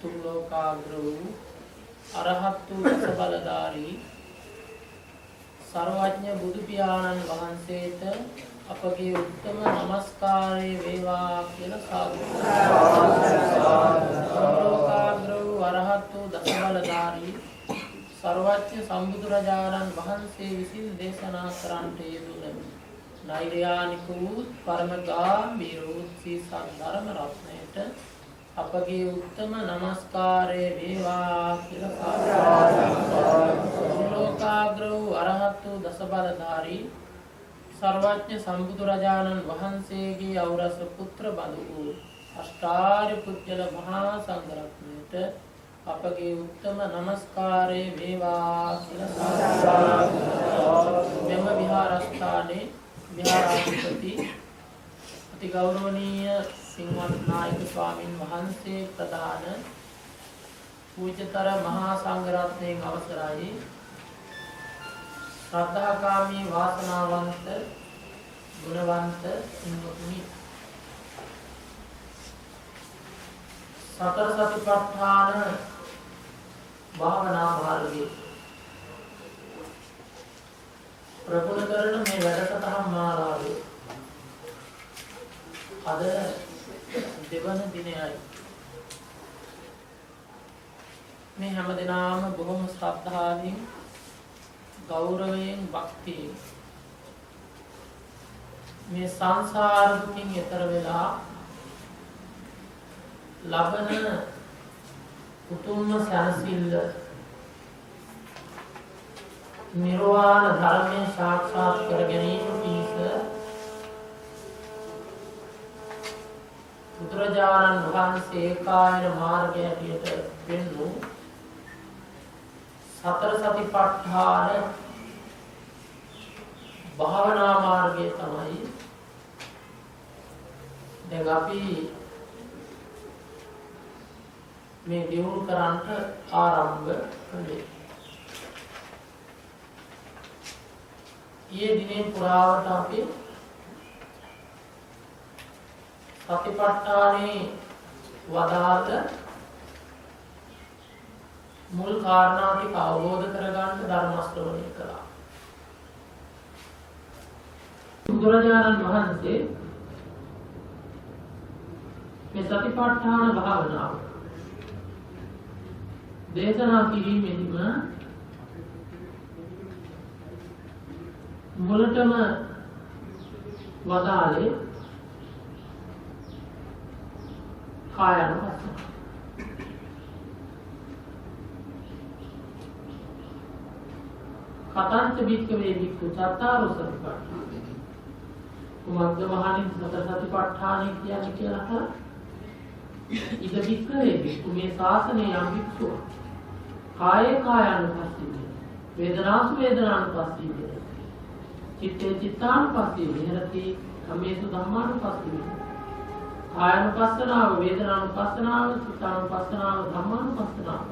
තුල්ලෝකාග්‍ර වූ අරහත් වූ දසබලධාරී සර්වඥ බුදු පියාණන් වහන්සේට අපගේ උත්තම නමස්කාරය වේවා කියලා සාදුකාග්‍ර වූ අරහත් වූ දසබලධාරී සර්වඥ සම්බුදුරජාණන් වහන්සේ විසින් දේශනා කරන්නට යෙදුන නෛර්යානික වූ පරම ගාම්භීර වූ සී සද්ධර්ම රත්නයට අපගේ උත්තම නමස්කාරය වේවා කියලා සාදුකාග්‍ර වූ අරහත් වූ දසබලධාරී සර්වඥ සම්බුදුරජාණන් වහන්සේගේ අවරස පුත්‍ර බඳු වූ අෂ්ටාර්ය පුජ්‍යල මහා සංඝරත්නයට අපගේ උත්තම නමස්කාරය වේවා කියලා මෙම විහාරස්ථානයේ විහාරාධිපති අති ගෞරවනීය සිංහත් නායක ස්වාමින් වහන්සේ ප්‍රධාන පූජ්‍යතර මහා සංඝරත්නයේ අවසරයි ශ්‍රද්ධාකාමී වාසනාවන්ත ගුණවන්ත සිංහතුනි සතර සතිපට්ඨාන භාවනා මාර්ගයේ ප්‍රගුණ කරන මේ වැඩසටහන් මාලාවේ අද දෙවන දිනයයි මේ හැමදෙනාම බොහොම ශ්‍රද්ධාවෙන් ගෞරවයෙන් භක්තියෙන් මේ සංසාර දුකින් එතර වෙලා ලබන උතුම්ම සැනසෙල්ල නිර්වාණ ධර්මයේ සාක්ෂාත් කර ගැනීම පිණිස බුදුරජාණන් වහන්සේ කායන මාර්ගය හැටියට පෙන්වූ සතර සතිපට්ඨාන භාවනා මාර්ගය තමයි දැන් අපි මේ දියුණු කරන්නට ආරම්භ කළේ. ඊයේ දිනේ පුරාවට අපි සතිපට්ඨානේ වදාළ මුල් කාරණා ටික අවබෝධ කරගන්න ධර්ම ශ්‍රවණය කළා. බුදුරජාණන් වහන්සේ මේ සතිපට්ඨාන භාවනාව දේශනා කිරීමේදීම මුලටම වදාළේ කායानुපස්සන. කතංච භික්ඛවේ භික්ඛු චත්තාරෝ සතිපට්ඨාන. කුමක්ද මහණෙනි සතර සතිපට්ඨාන කියන්නේ කියලා ඉද භික්ඛවේ භික්ඛු මේ ශාසනයේ යම් භික්ෂුව කායේ කායानुපස්සීව වේදනාසු වේදනානුපස්සීව චිත්තේ චිත්තානුපස්සීව විහෙරති කම්මේසු ධම්මානුපස්සීව කායानुපස්සනාව වේදනානුපස්සනාව චිත්තානුපස්සනාව ධම්මානුපස්සනාව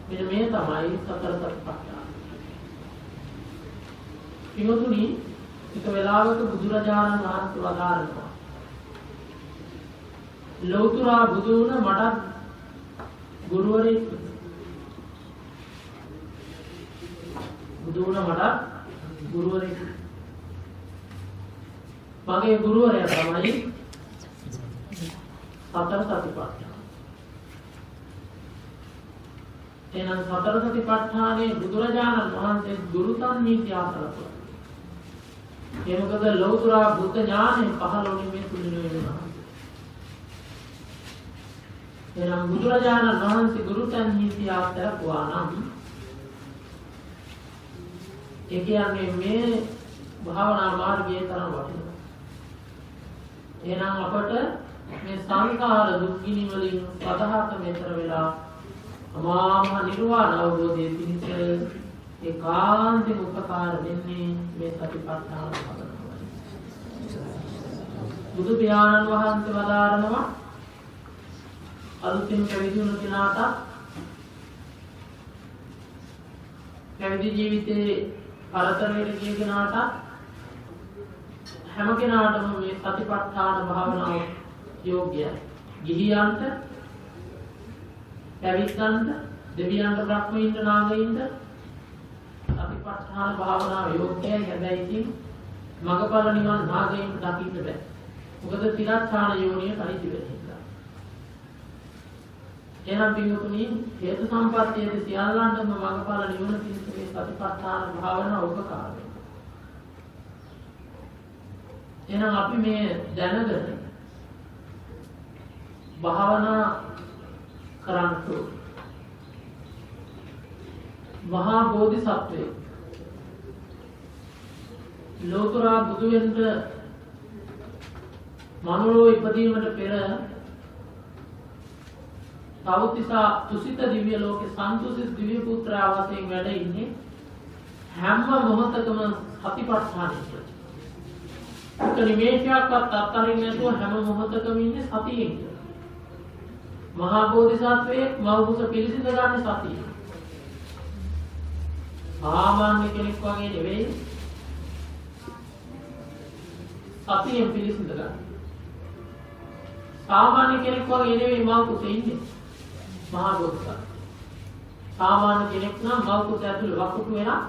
මෙන්න මේ තමයි සතර සතිපට්ඨාන. පින්වතුනි එක වෙලාවක බුදුරජාණන් වහන්සේ වදාළනවා ලෞතර බුදු වුණ මට ගුරුවරයෙක් බුදු වුණ මට ගුරුවරයෙක් මගේ ගුරුවරයා තමයි සතර සතිපට්ඨාන. එහෙනම් සතර සතිපට්ඨානේ බුදුරජාණන් වහන්සේ ගුරුතන් නීති ආසලපුවා. ඒ මොකද ලෞතර බුද්ධ ඥානෙ පහළොනේ මේ තුන්වෙනි වෙනවා. එහෙනම් බුදුරජාණන් වහන්සේ ගුරුතන් නීති ආසලපුවා නම් ඒ කියන්නේ මේ භාවනා මාර්ගයේ තරම් වටිනවා. එහෙනම් අපට මේ සංඛාර දුක්ඛිනි වලින් සදාහත මෙතර වෙලා අමාමහ නිර්වාණ අවබෝධයේ පිණිස ඒකාන්තයෙන් උපකාර දෙන්නේ මේ සතිපට්ඨාන භාවනාවයි. බුදු පියාණන් වහන්සේ වදාරනවා අලුතින් පැවිදි වුණ කෙනාට පැවිදි ජීවිතයේ පරතරයට ගිය කෙනාට හැම කෙනාටම මේ සතිපට්ඨාන භාවනාව යෝග්‍යයි. ගිහියන්ට පැවිද්දන්ට, දෙවියන්ට, බ්‍රහ්මීන්ට, නාගයින්ට සතිපට්ඨාන භාවනාව යෝග්‍යයි. හැබැයි ඉතින් මගපල නිවන් නාගයින්ට දකින්න බෑ. මොකද තිරස්ථාන යෝනිය පරිදි වෙන්නේ. එහෙනම් පින්වතුනි හේතු සම්පත්තියේ සියල්ලන්ටම මගපල නිවන පිණිස මේ සතිපට්ඨාන භාවනාව උපකාර වෙනවා. එහෙනම් අපි මේ දැනගෙන භාවනා කරන්තු මහා බෝධිසත්වයේ ලෝතර බුදු වෙන්න මනුලෝ ඉපදීමට පෙර තවතිසා තුසිත දිව්‍ය ලෝකේ සන්තුසිත දිව්‍ය පුත්‍රයා වශයෙන් වැඩ ඉන්නේ හැම මොහොතකම සතිපට්ඨානෙ. එක නිමේෂයක්වත් අත්හරින්න නැතුව හැම මොහොතකම ඉන්නේ සතියෙන්. මහා බෝධිසත්වයේ මව්කුස පිළිසිඳ ගන්න සතිය. සාමාන්‍ය කෙනෙක් වගේ නෙවෙයි සතියෙන් පිළිසිඳ ගන්න. සාමාන්‍ය කෙනෙක් වගේ නෙවෙයි මව්කුසේ ඉන්නේ මහා බෝධිසත්ව. සාමාන්‍ය කෙනෙක් නම් මව්කුස ඇතුළේ වකුටු වෙනා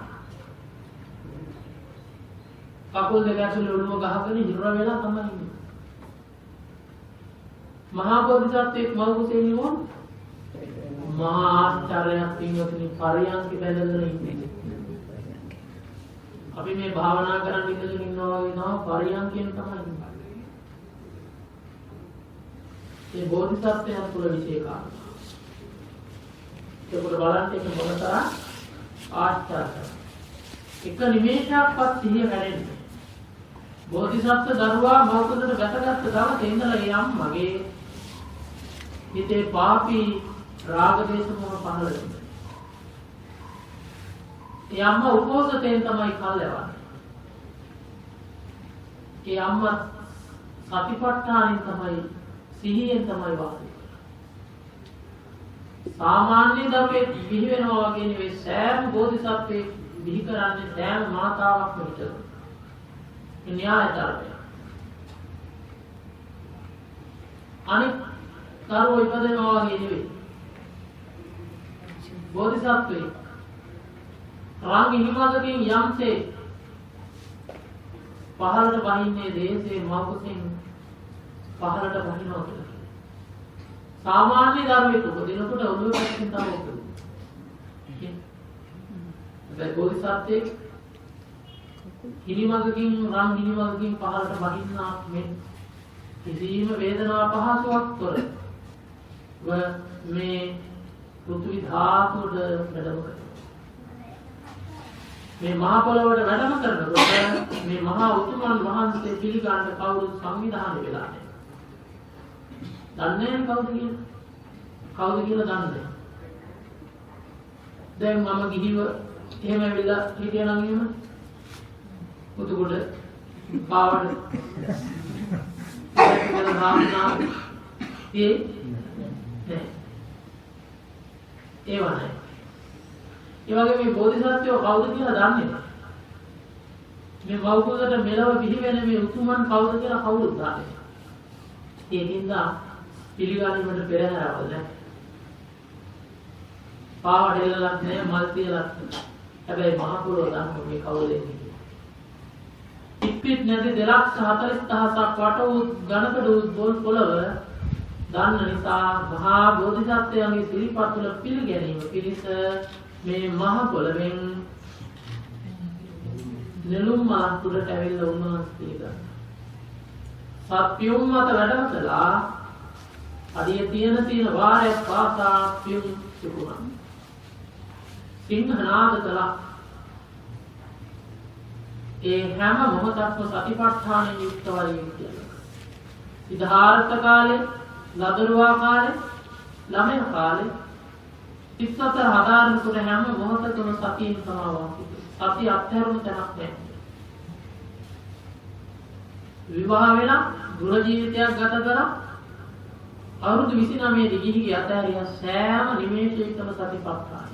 කකුල් දෙක ඇතුළේ ඔළුව ගහගෙන හිර වෙලා තමයි ඉන්නේ. මහා බෝධිසත්වයේ මව්කුසේ ඉන්නේ මහා ආචාර්යයක් පින්වතුනි පරියන්ක බැලගෙන ඉන්නේ. අපි මේ භාවනා කරන් ඉඳගෙන ඉන්නවා වගේ නෝ පරියන්කෙන් තමයි ඉන්නේ. මේ බෝධිසත්වයන් තුළ විශේෂකාරය. ඒක බලන්න එක මොනතරම් ආශ්චර්යයි. එක නිමේෂයක්වත් සිහිය වැඩෙන්නේ. බෝධිසත්ව දරුවා මව්කුසට වැටගත්ත දවසේ ඉඳලා ඒ අම්මගේ හිතේ පාපී රාග දේශ මොහ පහළ වෙනවා. ඒ අම්මා උපෝසතෙන් තමයි කල්යවන්නේ. ඒ අම්මා සතිපට්ඨානෙන් තමයි සිහියෙන් තමයි වාසය. සාමාන්‍ය දරුවෙක් බිහි වෙනවා වගේ නෙවෙයි සෑම බෝධිසත්වෙක් බිහි කරන්නේ සෑම මාතාවක් විතර. ඒ න්‍යාය ධර්මය. අනිත් දරුවෝ ඉපදෙනවා වගේ නෙවෙයි. බෝධිසත්වෙක් රාග හිමකකින් යම්සේ පහළට බහින්නේ දේශේ මව්කුසෙන් පහළට බහිනවා කියලා. සාමාන්‍ය දරුවෙක් උපදිනකොට ඔළුව පැත්තෙන් තමයි උපදින්නේ. ඒ බෝධිසත්වෙක් හිමකකින් රාග හිමකකින් පහළට බහින්නා මේ කිසිම වේදනාවක් පහසුවක් තොර මේ පෘථිවි ධාතුවට වැඩම කරනවා. මේ මහා පොළොවට වැඩම කරනකොට මේ මහා උතුමන් වහන්සේ පිළිගන්න කවුරුත් සංවිධානය වෙලා නැහැ. දන්නේ කවුද කියලා? කවුද කියලා දන්නේ. දැන් මම ගිහිව එහෙම ඇවිල්ලා හිටියනම් එහෙම පුදුකොට පාවඩ ඒකවල රාමනා ඒ වගේ මේ බෝධිසත්වෝ කවුද කියලා දන්නේ නැහැ. මේ මව්කුසට මෙලව බිහි වෙන මේ උතුමන් කවුද කියලා කවුරුත් දන්නේ නැහැ. ඒකින්ද පිළිගැනීමට පෙරහැරවල නැහැ. පාවඩ එල්ලලක් නැහැ, මල් තියලක් නැහැ. හැබැයි මහ පොළොව දන්නේ මේ කවුද කියන්නේ. ඉක්පිට නැති 2,40,000ක් වට වූ ඝනකඩ වූ පොළොව දන්න නිසා මහා බෝධිසත්වයන්ගේ සිරිපත් වල පිළිගැනීම පිණිස මේ මහ පොළවෙන් නෙළුම් මලක් උඩට ඇවිල්ලා උන්වහන්සේ ගන්න. සත්‍යුම් මත වැඩම කළා. අඩිය තියෙන වාරයක් පාසා පියුම් තිබුණා. සිංහනාද කළා. ඒ හැම මොහොතක්ම සතිපට්ඨානෙ යුක්තවයි කියලා. සිද්ධාර්ථ කාලේ, ලදරුවා කාලේ, ළමයා කාලේ ඉස්සතර හදාරනකොට හැම මොහොතකම සතියෙන් සමාවාසී. සතිය අත්හැරුණු තැනක් නැහැ. විවාහ වෙලා ගෘහ ජීවිතයක් ගත කරා අවුරුදු 29 දී ගිහි අතහැරියා සෑම නිමේෂයකම සතිපට්ඨාන.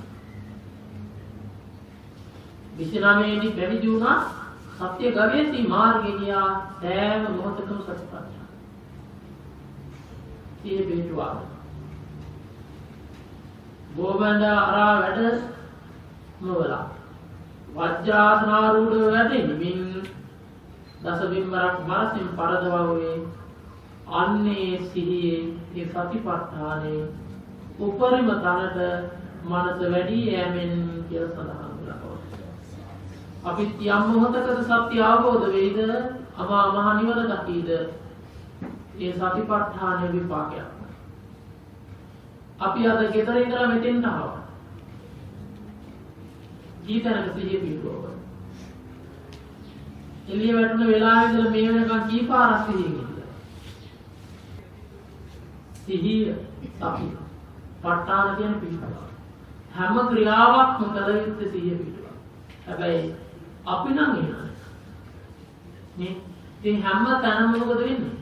29 දී පැවිදි වුණා සත්‍ය ගවේෂී මාර්ගේ ගියා සෑම මොහොතකම සතිපට්ඨාන. ඒ බේතුවා ගෝබන්ඩා අරා වැඩ නොවලා වජ්‍රාසනාරූඪ වැඩෙමින් දසබිම්බරක් මනසින් පරදවුවේ අන්නේ සිහියේ ඒ සතිපට්ඨානේ උපරිම තැනට මනස වැඩි යෑමෙන් කියලා සඳහන් කරනවා. අපි යම් මොහොතකද සත්‍ය අවබෝධ වෙයිද අමා මහ නිවන දකීද ඒ සතිපට්ඨානේ විපාකයක්. අපි අද ගෙදර ඉඳලා මෙතෙන්ට ආවා. ජීතනක සිහිය පිටුවව. එළිය වැටුණ වෙලාවෙ ඉඳලා මේ වෙනකන් කීපාරක් සිහියෙන් ඉඳලා. සිහිය සති. ප ဋ ාණ කියන්නේ පිටුව. හැම ක්‍රියාවක්ම කළ යුත්තේ සිහිය පිටුව. හැබැයි අපි නම් එනවා. මේ ඉතින් හැම තැනම මොකද වෙන්නේ?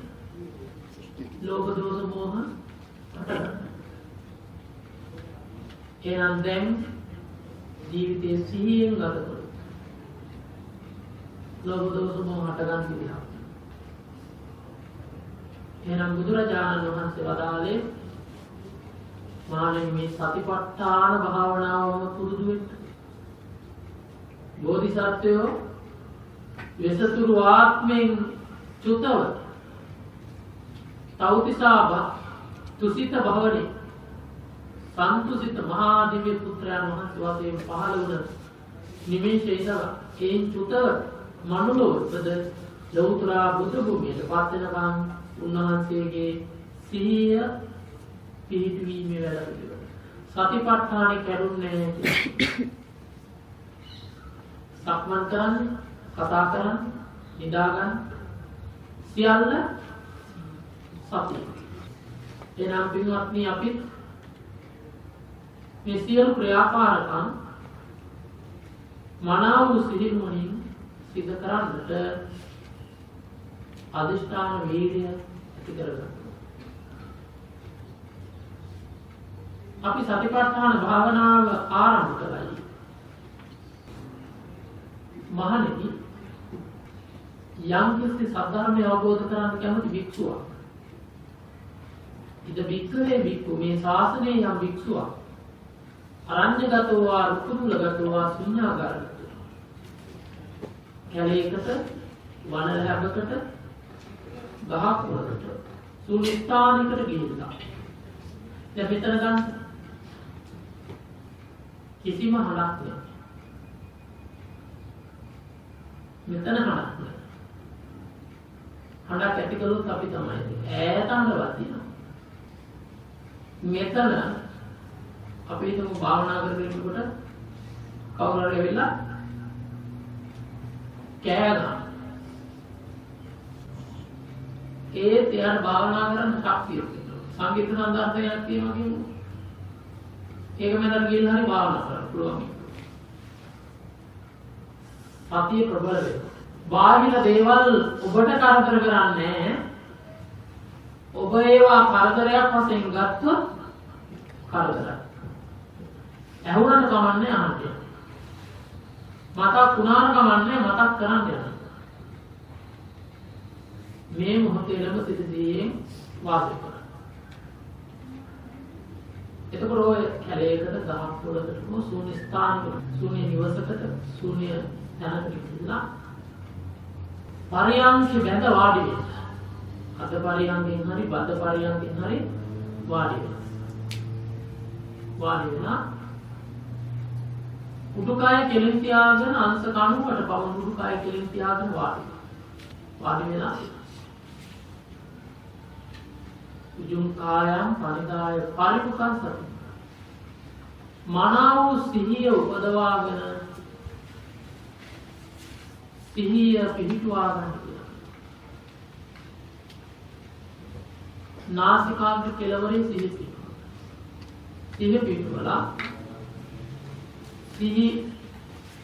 ලෝභ දෝෂ මෝහ හටගන්නවා. එහෙනම් දැන් ජීවිතයේ සිහියෙන් ගත කරමු. ලෝභ දෝෂ මොහ හට ගන්න විදිහ. එහෙනම් බුදුරජාණන් වහන්සේ වදාළේ මානෙ මේ සතිපට්ඨාන භාවනාවම පුරුදු වෙන්න. බෝධිසත්වයෝ වෙසතුරු ආත්මෙන් චුතව තෞතිසාබ තුසිත භවනේ සන්තුසිත මහා දිව්‍ය පුත්‍රයන් වහන්සේ වශයෙන් පහළ වුණ නිමේෂයේ ඉඳලා ඒන් චුතව මනුලෝකද ලෞතර බුදු භූමියට පත් වෙනකන් උන්වහන්සේගේ සිහිය පිහිටුවීමේ වැඩ පිළිවෙල. සතිපට්ඨානෙ කරුන්නේ සක්මන් කරන්නේ, කතා කරන්නේ, නිදා ගන්න සියල්ල සතිය. එනම් පින්වත්නි අපි මේ සියලු ක්‍රියාකාරකම් මනාව සිහිනුවණින් සිදු කරන්නට අදිෂ්ඨාන වීර්යය ඇති කරගන්න. අපි සතිපට්ඨාන භාවනාව ආරම්භ කළා. මහණෙනි යම් කිසි සද්ධර්මය අවබෝධ කරගන්න කැමති භික්ෂුවක් ඉද භික්ඛවේ භික්ඛු මේ ශාසනයේ යම් භික්ෂුවක් අරඤ්‍යගතෝ වා රුක්මුලගතෝ වා ශුඤ්ඤාගාරගතෝ කැලේකට වනලැබකට ගහක් වලට සුනිස්ථානයකට ගිහිල්ලා දැන් මෙතන ගන්න කිසිම හලක් නැහැ. මෙතන හලක් නැහැ. හලක් ඇති කළොත් අපි තමයි ඈත හලවත් තියෙනවා. මෙතන අපි හිතමු භාවනා කරගෙන ඉන්නකොට කවුරු හරි ඇවිල්ලා කෑ ගන්නවා. ඒත් එයාට භාවනා කරන්න ශක්තියක් තියෙනවා. සංගීත සම්දර්ශනයක් තියෙනවා කියන්නේ. ඒක මෙතන ගිහින් හරි භාවනා කරන්න පුළුවන්. සතිය ප්‍රබල වෙනවා. බාහිර දේවල් ඔබට කරදර කරන්නේ ඔබ ඒවා කරදරයක් වශයෙන් ගත්තොත් කරදරයක්. ඇහුණට කමන්නේ අහන්න. මතක් වුණාට කමන්නේ මතක් කරන්න යන්න. මේ මොහොතේම සිටදී වාසය කරන්න. එතකොට ඔය කැලේකට ගහක් වලකට ශූන්‍ය ස්ථානයකට ශූන්‍ය නිවසකට ශූන්‍ය තැනකට ගිහිල්ලා පරියන්ක බැඳ වාඩි වෙන්න. අද පරියන්කෙන් හරි බද පරියන්කෙන් හරි වාඩි වෙන්න. වාඩි වෙලා උඩුකය කෙලින් තියාගෙන අංශ 90කට පවන උඩුකය කෙලින් තියාගෙන වාඩි වෙන්න. වාඩි වෙලා උජුං කායම් පරිදාය පරිමුඛං සති මනාව සිහිය උපදවාගෙන සිහිය පිහිටුවා ගන්න කියලා. නාසිකාග්‍ර කෙළවරේ සිහිය පිහිටුවලා සිහි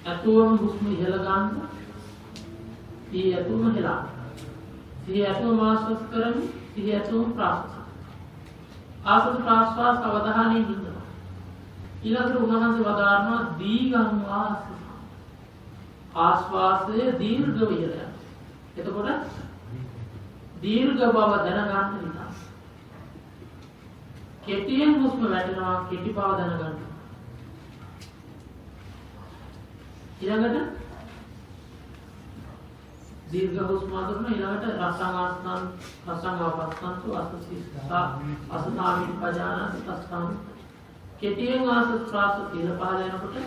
ඇතුවම හුස්ම ඉහළ ගන්න සිහි ඇතුවම හෙලා සිහි ඇතුවම ආශ්වාස කරමින් සිහි ඇතුවම ප්‍රාශ්වාස ආසද ප්‍රාශ්වාස අවධානයෙන් ඉන්නවා. ඊළඟට උන්වහන්සේ වදාරනවා දීඝං වාස ආශ්වාසය දීර්ඝ වේලය. එතකොට දීර්ඝ බව දැනගන්න නිසා කෙටියෙන් හුස්ම වැටෙනවා කෙටි බව දැනගන්න. ඊළඟට දීර්ඝ හුස්ම ගන්න ඊළඟට රසං ආපස්සන්තු අසසීසා අසතාමින් පජානාති තස්තාම කෙටියෙන් ආස්වාද ප්‍රාස තිර පහල යනකොට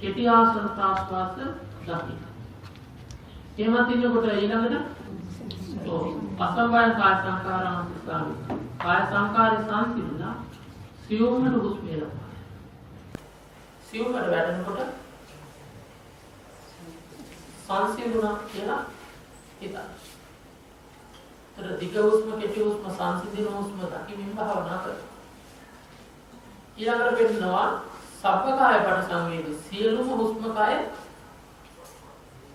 කෙටි ආස්වාද ප්‍රාස්වාස දකින්න. එහෙමත් ඉන්නකොට ඊළඟට අසංවය කාය සංකාරාන්ත ස්ථානයි. කාය සංකාරය සංසිඳුණා සියුම්මට හුස්ම එනවා. සියුම්මට වැටෙනකොට සංසිඳුණා කියලා හිතන්න. තර දිග හුස්ම කෙටි හුස්ම සංසිඳන හුස්ම දකිමින් භාවනා කරනවා. ඊළඟට වෙනවා සබ්බකාය පට සංවේදී සියලුම හුස්ම කාය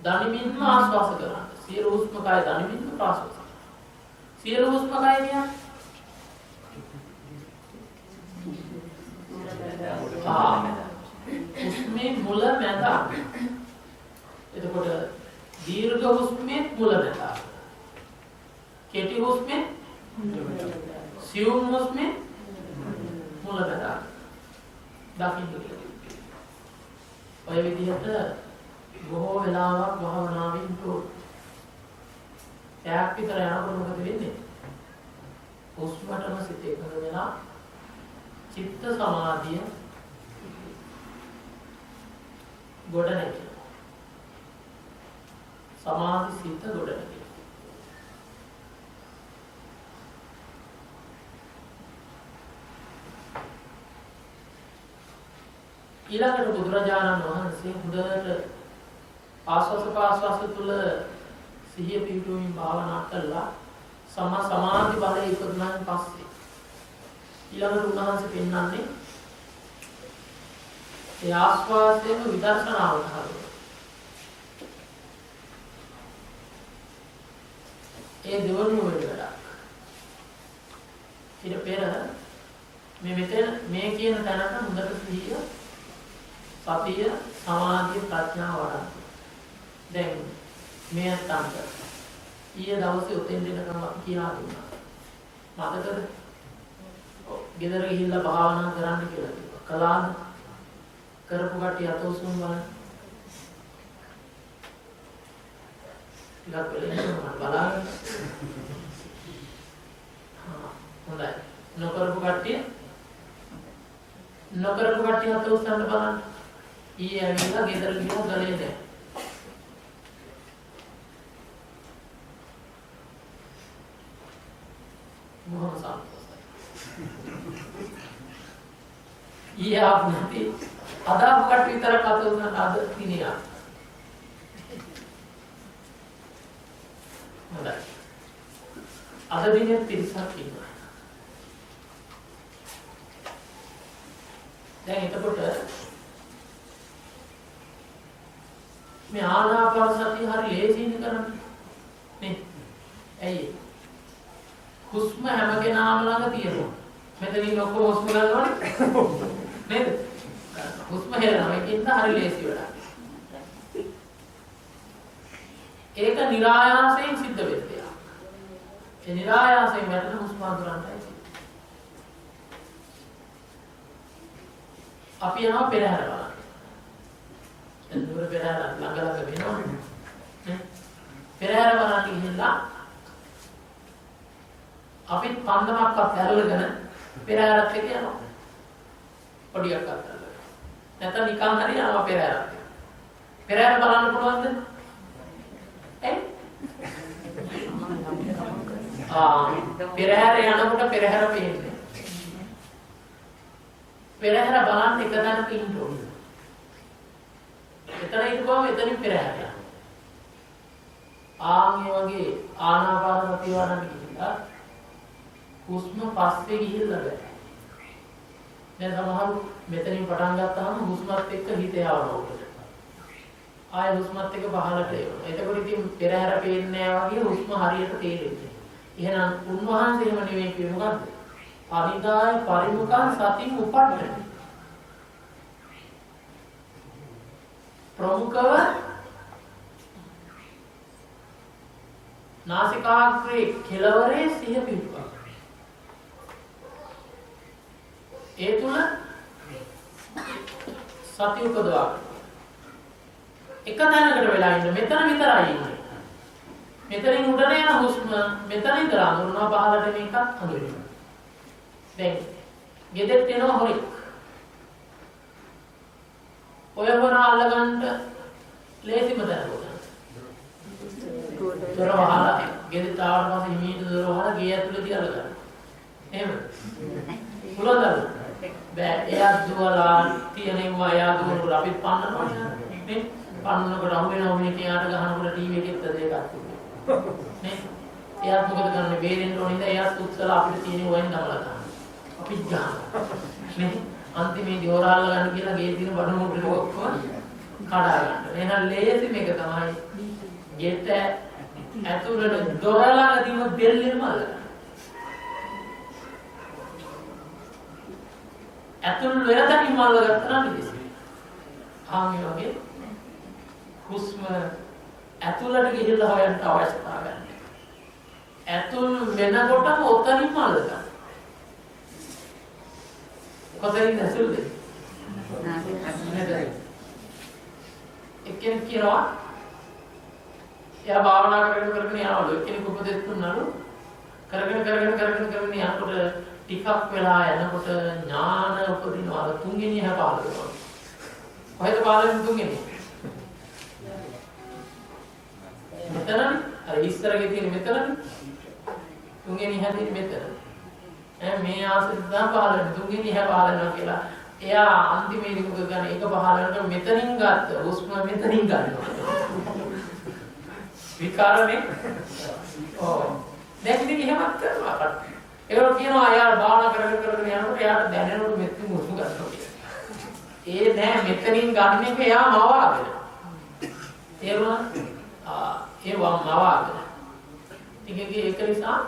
දනිමින්ම ආස්වාස කරනවා. සියලු හුස්ම කාය දනිමින්ම ප්‍රාශ්වාස කරනවා. සියලු හුස්ම කාය කියන්නේ හුස්මේ මුල මැද අග. එතකොට දීර්ඝ හුස්මේ මුල මැද අග. කෙටි හුස්මේ සියුම් හුස්මේ මුල මැද අග. දකින්න ඔය විදිහට බොහෝ වෙලාවක් භාවනාවෙන් ඈක් විතර යනකොට මොකද වෙන්නේ? හුස්මටම සිත එකඟ වෙලා චිත්ත සමාධිය ගොඩ නැගෙනවා. සමාධි සිත ගොඩ නැගෙනවා. ඊළඟට බුදුරජාණන් වහන්සේ හොඳට ආස්වාස ප්‍රාස්වාස තුළ සිහිය පිහිටුවමින් භාවනා කළා. සමාධි බලය ඉපදුනාන් පස්සේ ඊළඟට උන්වහන්සේ පෙන්වන්නේ ඒ ආස්වාදයෙන් විදර්ශනාවට හරවන. ඒ දෙවනුව වෙලක්. ඊට පෙර මේ කියන තැනට හොඳට සිහිය සතිය සමාධිය ප්‍රඥාව වඩන්න. දැන් මේ අතන්ට ඊයේ දවසේ උතෙන් දෙනකම් අපි කියලා දුන්නා. මතකද? ගෙදර ගිහිල්ලා භාවනා කරන්න කියලා කිව්වා. කලාද? කරපු කට්ටිය අතෝසුම් බලන්න. ටිකක් වෙලෙන්න මම බලන්න. හොඳයි. නොකරපු කට්ටිය අතෝසන්න බලන්න. ඊයේ ඇවිල්ලා ගෙදර ගිහලා ගලේ නැහැ. මොහොම සාර්ථකයි. ඊයේ ආපුණති අද අපකට විතර කතා වුණා අද තිනියා. හොඳයි. අද දිනේ පිරිසක් ඉන්නවා. දැන් එතකොට මේ ආනාපාන සතිය හරි ලේසියෙන් කරන්නේ නේ. ඇයි? හුස්ම හැම කෙනාම ළඟ තියෙනවා. මෙතනින් ඔක්කොම හුස්ම ගන්නවනේ. නේද? හුස්ම හෙලනවා. ඒකින්ද හරි ලේසි වැඩක්. ඒක નિરાයාසයෙන් සිද්ධ වෙන්නේ. ඒ નિરાයාසයෙන් වැටෙන හුස්ම අඳුරන්නයි. අපි යනවා පෙරහැර බලන්න. එතකොට පෙරහැර ළඟ වෙනවා. පෙරහැර බලන්න ගිහිල්ලා අපි පන්දමක්වත් ඇරලගෙන පෙරහැරත් එක්ක යනවා. පොඩියක් අත්දැකලා. නැත්නම් නිකන් හරි යනවා පෙරහැරත්. පෙරහැර බලන්න පුළුවන්ද? පෙරහැර යනකොට පෙරහැර පේන්නේ. පෙරහැර බලන්න එක තැනක ඉන්න ඕනේ. එතන ඉඳපුවම එතනින් පෙරහැර යනවා. ආන්ගේ වගේ ආනාපාන සතිය වඩන්න ගිහිල්ලා හුස්ම පස්සේ ගිහිල්ලා බෑ. දැන් සමහරු මෙතනින් පටන් ගත්තාම හුස්මත් එක්ක හිත යවනවා උඩට. ආය හුස්මත් එක්ක පහළට එනවා. එතකොට ඉතින් පෙරහැර පේන්නේ නැහැ වගේ හුස්ම හරියට තේරෙන්නේ. එහෙනම් උන්වහන්සේ එහෙම නෙවෙයි කිව්වේ මොකද්ද? අනිදාය පරිමුඛං සතින් උපට්ඨති. ප්‍රමුඛව නාසිකාග්‍රේ කෙළවරේ සිහිය පිහිටුවා. ඒ තුල සතිය උපදවා එක තැනකට වෙලා ඉන්න මෙතන විතරයි ඉන්නේ. මෙතනින් උඩට යන හුස්ම මෙතන ඉඳලා අඳුරනවා පහළට මේකත් අඳුරනවා. දැන් ගෙදෙට්ට එනවා හොරෙක්. ඔය වර අල්ලගන්න ලේසිම තැන උඩ. දොර වහලා ගෙදෙට්ට ආවට පස්සේ හිමීට දොර වහලා ගේ ඇතුළේ අල්ලගන්න. එහෙම. පුළුවන්ද? බෑ. එයා දුවලා තියෙනවා එයා දුවනකොට අපිත් පන්නනවා නේ. පන්නනකොට අහු වෙනවා මේ කියාට ගහනකොට ටීවී එකෙත් දෙකක් තිබුණා. නේ. එයාත් මොකද කරන්නේ? බේරෙන්න ඕනේ නේද? එයාත් උත්සලා අපිට තියෙන වයින් දමලා ගන්න. අපිත් ගන්න. නේ. අන්තිමේදී හොරාල්ල ගන්න කියලා ගේ දින බඩ මුට්ටු ඔක්කොම කඩා ගන්න. එහෙනම් ලේසි මේක තමයි. ගෙට ඇතුළට දොර ළඟ තියෙන බෙල්ලෙම අල්ලගන්න. ඇතුල් වෙනතකින් මල්ල ගත්තා නම් ඉතින් ආමි වගේ හුස්ම ඇතුළට ගිහිල්ලා හොයන්න අවශ්‍යතාවය ගන්න. ඇතුල් වෙනකොටම ඔතනින් මල්ල ගන්න. කොතනින්ද ඇතුල් වෙන්නේ? එක්කෙනෙක් කියනවා එයා භාවනා කරගෙන යනවලු එක්කෙනෙක් උපදෙස් දුන්නලු කරගෙන යනකොට ටිකක් වෙලා යනකොට ඥාන උපදිනවා තුන්වෙනි හැපාල වෙනවා. කොහෙද පාලෙන් තුන්වෙනි? මෙතන අර ඉස්සරගේ තියෙන මෙතන තුන්වෙනි හැදෙන්නේ මෙතන. මේ ආසෙත් දා පාලෙන් තුන්වෙනි හැපාල වෙනවා කියලා. එයා අන්තිමේදී මොකද ගන්නේ? එක පහලකට මෙතනින් ගත්ත හුස්ම මෙතනින් ගන්නවා. විකාරනේ. ඔව්. දැන් ඉතින් එහෙමත් කරනවා. ඒගොල්ලෝ කියනවා යාර භාවනා කරගෙන යනකොට යාට දැනෙනකොට මෙතන හුස්ම ගන්නවා කියලා. ඒ නෑ මෙතනින් ගන්න එක යා මවාගෙන. ඒවා මවාගෙන. ඉතින් ඒක නිසා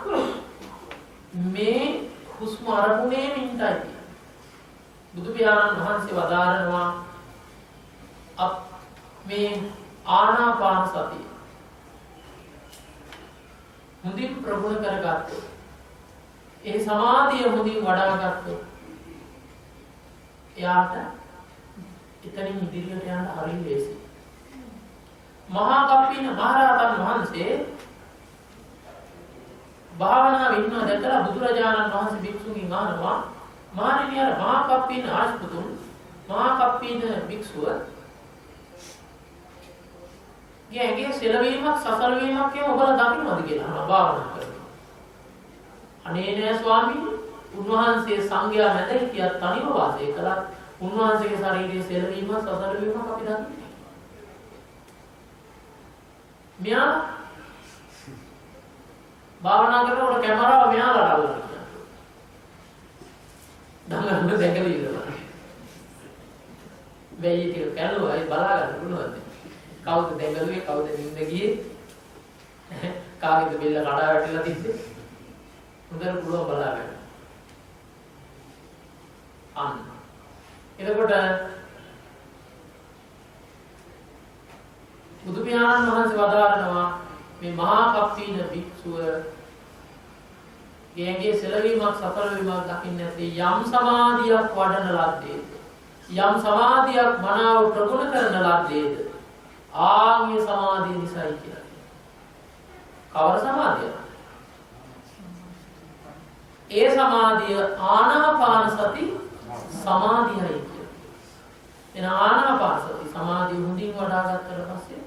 මේ හුස්ම අරමුණේ ඉඳයි. බුදු පියාණන් වහන්සේ වදාරනවා මේ ආනාපාන සතිය මුදින් ප්‍රගුණ කරගත්තොත් ඒ සමාධිය මුදින් වඩාගත්තොත් එයාට එතනින් ඉදිරියට යන්න හරිය ලේසියි. මහා කප්පින මහරහතන් වහන්සේ භාවනාවේ ඉන්නවා දැකලා බුදුරජාණන් වහන්සේ භික්ෂුන්ගෙන් අහනවා මානිනිය අර මහා කප්පින ආශ්පුතුන් මහා කප්පින භික්ෂුව යගේ සෙලවීමක් සසල වීමක් කියන ඔබලා දකින්නවද කියලා අහනවා භාවනා කරනවා. අනේ නෑ ස්වාමීනි උන්වහන්සේ සංඝයා මැද හිටියත් තනිව වාසය කළා. උන්වහන්සේගේ ශරීරයේ සෙලවීම සසල වීමක් අපි දකින්නේ. මෙයා භාවනා කරනකොට කැමරාව මෙයාලට අල්ලනවා. දඟලන දැකලා ඉන්නවා. වෙයි ටික කැලුවා ඒ බලා ගන්න පුළුවන්ද? කවුද දැඟලුවේ කවුද නින්ද ගියේ? කාගේද බෙල්ල කඩා වැටිලා තිබ්බේ? හොඳට පුළුවන් බලා ගන්න. අන්න. එතකොට බුදු පියාණන් වහන්සේ වදාරනවා මේ මහා කප්පීන භික්ෂුව ගෙයගේ සෙලවීමක් සතර වීමක් දකින්න නැති යම් සමාධියක් වඩන ලද්දේද යම් සමාධියක් මනාව ප්‍රගුණ කරන ලද්දේද ආන්ගේ සමාධිය නිසායි කියලා. කවර සමාධියද? ඒ සමාධිය ආනාපාන සති සමාධියයි කියලා. එන ආනාපාන සති සමාධිය හොඳින් වඩා ගත්තට පස්සේ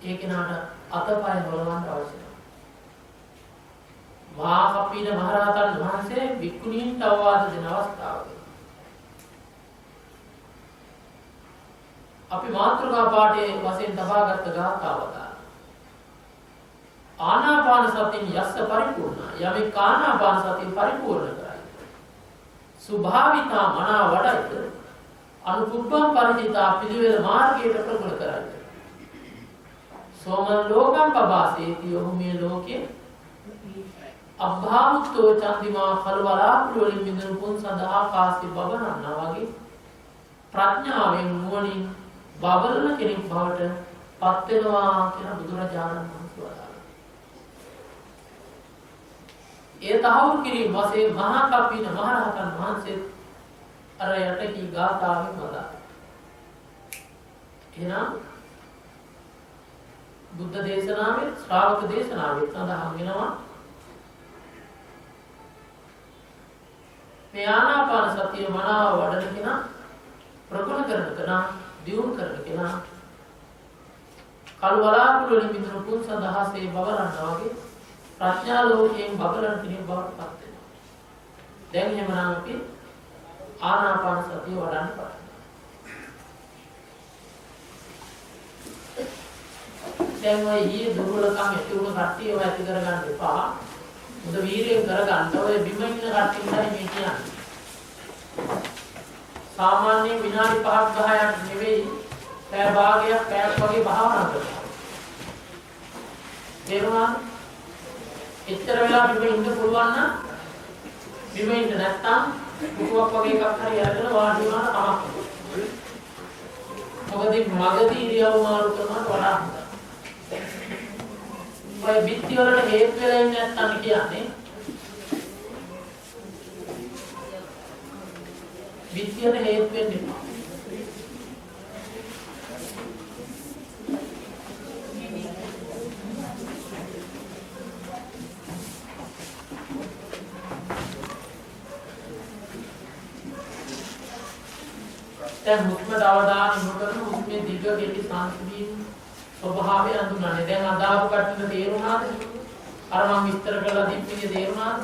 ඒ කෙනාට අතපය හොලවන්න අවශ්‍යයි. මහා කප්පීන මහරහතන් වහන්සේ වික්කුණීන්ට අවවාද දෙන අවස්ථාවක අපි මාතෘකා පාඨයේ වශයෙන් තබාගත් ගාථාවක ආනාපාන සතිය යස්ස පරිපූර්ණ යමෙක් ආනාපාන සතිය පරිපූර්ණ කරයි සුභාවිතා මනා වඩයි අනුකුප්පම් පරිචිතා පිළිවෙල මාර්ගයට ප්‍රගුණ කරයි සෝමන ලෝකම් පබාසේති ඔහු මේ ලෝකේ අභාමුක්තෝ චන්දිමා කලවලාකුළු වලින් මිදුණු පුන් සඳහා කාසි බබනන්නා වගේ ප්‍රඥාවෙන් නුවණින් බබලන කෙනෙක් බවට පත් වෙනවා කියලා බුදුරජාණන් වහන්සේ වදාළා. ඒ තහවුරු කිරීම වශයෙන් මහා කප්පින මහරහතන් වහන්සේ අර යට කී ගාථාවෙන් වදා. එහෙනම් බුද්ධ දේශනාවේ ශ්‍රාවක දේශනාවේ සඳහන් වෙනවා මේ ආනාපාන සතිය මනාව වඩන කෙනා ප්‍රගුණ කරන කෙනා දියුණු කරන කෙනා කළු වලාකුළු වලින් මිදුණු පුන් සදහසේ බබලන්නා වගේ ප්‍රඥා ලෝකයෙන් බබලන කෙනෙක් බවට පත් වෙනවා. දැන් එහෙමනම් අපි ආනාපාන සතිය වඩන්න පටන් දැන් ඔය ඊයේ දුර්වලකම් ඇති වුණ කට්ටිය ඔය ඇති කරගන්න එපා. මුද වීර්යයෙන් කරගන්න ඔය බිම ඉන්න කට්ටිය ඉඳලා මේ කියන්නේ. සාමාන්‍ය විනාඩි 5ක් 10ක් නෙවෙයි පැය භාගයක් පැයක් වගේ භාවනා කරනවා. තේරුණාද? එච්චර වෙලා බිම ඉන්න පුළුවන් නම් බිම ඉන්න නැත්තම් කුකුවක් වගේ එකක් හරි අරගෙන වාඩි වුණාට කමක් නැහැ. මොකද මගදී ඉරියව් මාරු කරනවට වඩා හොඳයි. ඔය බිත්ති වලට හේතු වෙලා ඉන්නේ නැත්නම් කියන්නේ බිත්තියට හේතු වෙන්නේ නැහැ. දැන් හුස්මට අවධානය යොමු කරන හුස්මේ දිග කෙටි සංසිඳීම් ස්වභාවය අඳුනන්නේ. දැන් අදාපු කට්ටියට තේරුණාද? අර මම විස්තර කළා දීප්තිය තේරුණාද?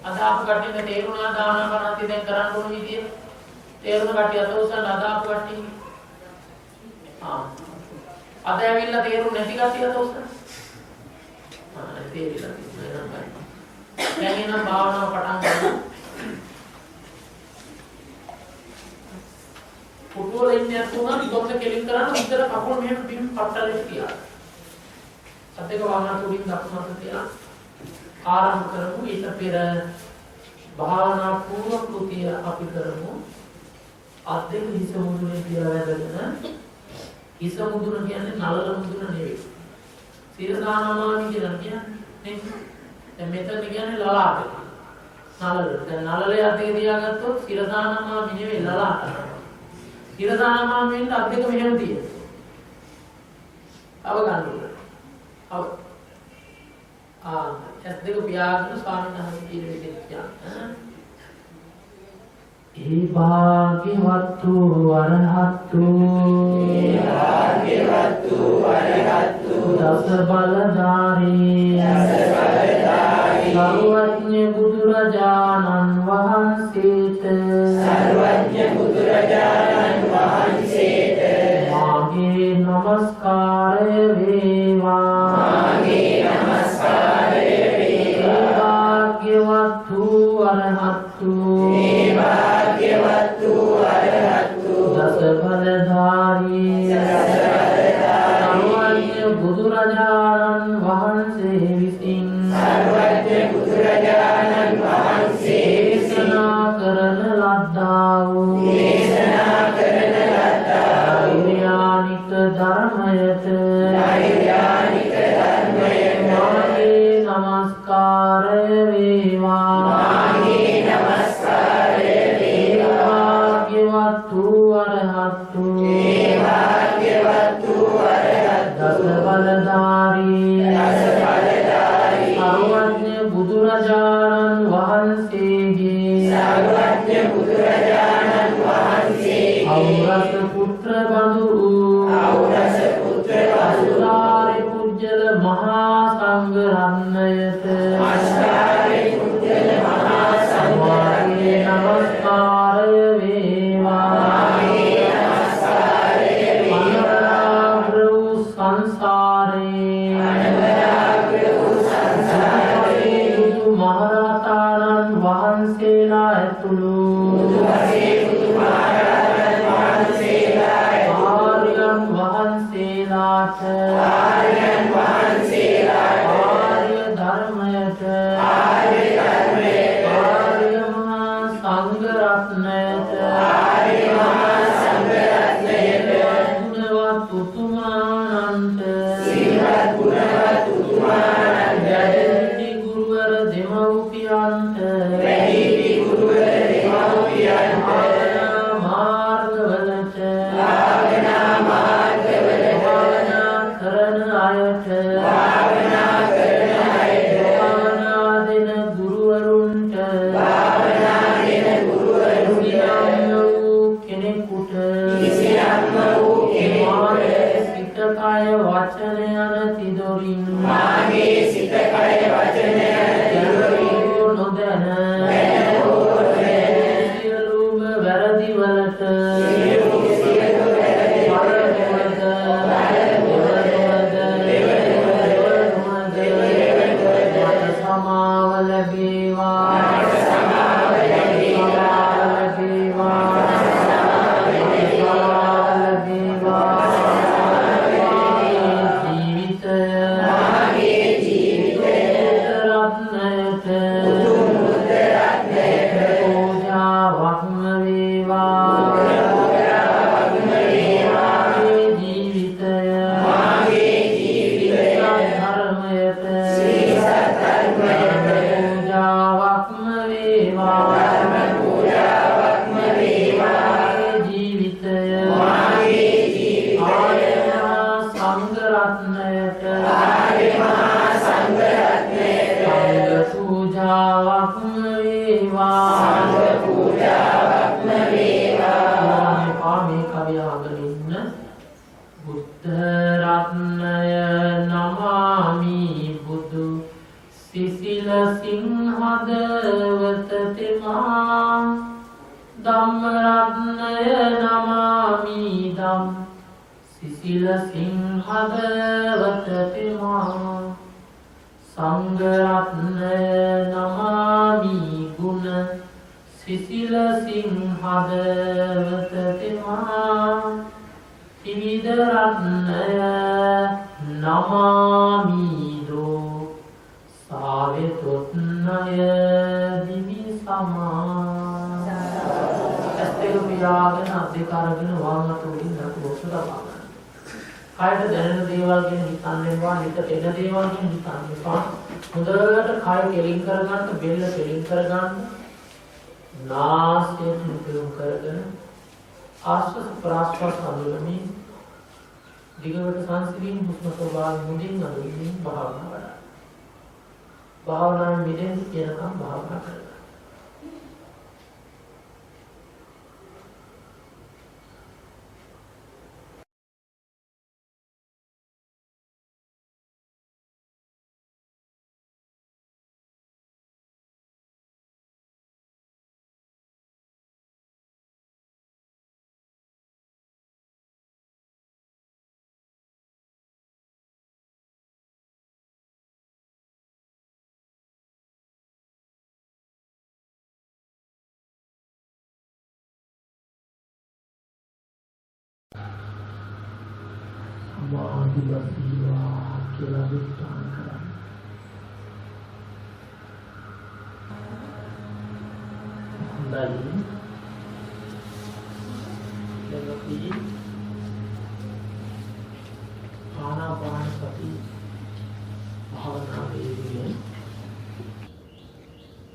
අදාපු කට්ටියට තේරුණාද ආනාපානසතිය දැන් කරන්න ඕන විදිය? තේරුණ කට්ටිය අත උස්සන්න අදාපු කට්ටිය. අද ඇවිල්ලා තේරුණ නැති කට්ටිය අත උස්සන්න. තේරිලා තියෙනවා. දැන් එනම් භාවනාව පටන් ගන්න. පුටුවල ඉන්නේ නැතුණා ඉබොක්ස කෙලින් කරන්න උත්තර කකුල් මෙහෙම බිම් පට්ටලෙට තියලා. සද්දක වහන තුලින් දක්මත තියලා ආරම්භ කරමු. ඊට පෙර භාවනා පූර්ව කෘතිය අපි කරමු. අද්දක හිස මුදුනේ කියලා වැදගෙන හිස මුදුන කියන්නේ නලල මුදුන නෙවෙයි. සිරදානමාමි කියලා කියන්නේ දැන් මෙතන කියන්නේ ලලාට. නලල. දැන් නලලේ අතේ තියාගත්තොත් සිරදානමාමි නෙවෙයි ලලාට. ඉරදානමාම වෙන්න අත් දෙක මෙහෙම තියෙනවා. අව ගන්න ඕනේ. අව. ඇස් දෙක පියාගෙන ස්වාමීන් වහන්සේ කියන විදිහට කියන්න. ඒ භාග්‍යවත්තු අරහත්තු දස බලධාරී සර්වඥ බුදුරජාණන් වහන්සේට මාගේ නමස්කාරය වේවා. භාග්‍යවත්තු අරහත්තු දස බලධාරී සර්වඥ බුදුරජාණන් වහන්සේ විසින් දේශනා කරන ලද්දා වූ නෛර්යානික ධර්මයට මාගේ නමස්කාරය වේවා. භාග්‍යවත්තු අරහත්තු දස බලධාරී සර්වඥ බුදුරජාණන් වහන්සේගේ අවරස පුත්‍ර බඳු අසුරාරි පුජ්‍යල මහා සංඝ රත්නයත මාගේ නමස්කාරය වේවා. අනවරාග්‍ර වූ සංසාරේ බුදු මහරහතන් වහන්සේලා ඇතුළු ආර්යයන් වහන්සේලාට ආර්ය ධර්මය සමාවල බේවා